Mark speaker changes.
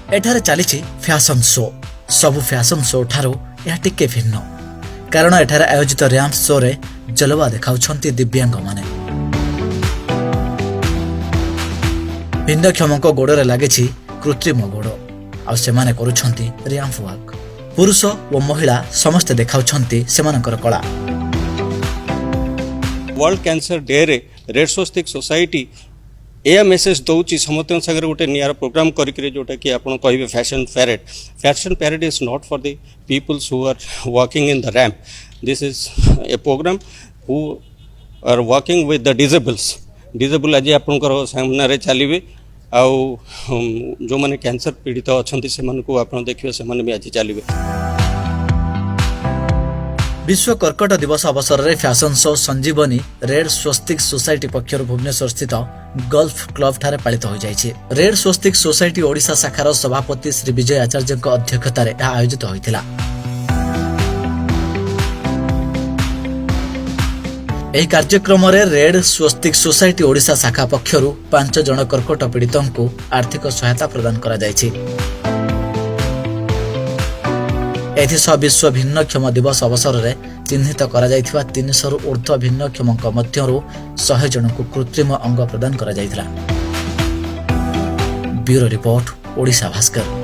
Speaker 1: एठारे चली fashion show सबु फैशन शो ठारू यह टिके भिन्न कारण एठारे आयोजित रैंप शो रे जलवा देखाउछंती दिव्यांग माने भिन्नक्षम गोड़े लगी कृत्रिम गोड़ आ सेमाने करुछंती रैंप वॉक पुरुष और महिला समस्ते देखाउछंती सेमानकर कला।
Speaker 2: वर्ल्ड कैंसर डे रे रेड स्वस्तिक सोसाइटी ए मेसेज दौची समस्त सागर गोटे नियर प्रोग्राम करके जोटा कि आप कहे fashion parade is not for the peoples who are working in the ramp this is a programme who are working with the disable आज आपंकर सामने चलिए आउ जो माने कैंसर पीड़ित अच्छा से देखिए से भी आज चलिए।
Speaker 1: विश्व कर्कट दिवस अवसर में फैशन शो संजीवनी रेड स्वस्तिक सोसाइटी पक्षर भुवनेश्वर स्थित गोल्फ क्लब ठारे पालित हो जाइए। रेड स्वस्तिक सोसाइटी ओडिशा शाखार सभापति श्री विजय आचार्य अध्यक्षतार आयोजित होता। ଏହି କାର୍ଯ୍ୟକ୍ରମରେ ରେଡ୍ ସ୍ୱସ୍ତିକ ସୋସାଇଟି ଓଡ଼ିଶା ଶାଖା ପକ୍ଷରୁ 5 ଜଣ କର୍କଟ ପୀଡ଼ିତଙ୍କୁ ଆର୍ଥିକ ସହାୟତା ପ୍ରଦାନ କରାଯାଇଛି। ଏଥିସହ ବିଶ୍ୱ ଭିନ୍ନକ୍ଷମ ଦିବସ ଅବସରରେ ଚିହ୍ନିତ କରାଯାଇଥିବା 300ରୁ ଊର୍ଦ୍ଧ୍ୱ ଭିନ୍ନକ୍ଷମଙ୍କ ମଧ୍ୟରୁ 100 ଜଣଙ୍କୁ କୃତ୍ରିମ ଅଙ୍ଗ ପ୍ରଦାନ କରାଯାଇଥିଲା। Bureau report Odisha Bhaskar.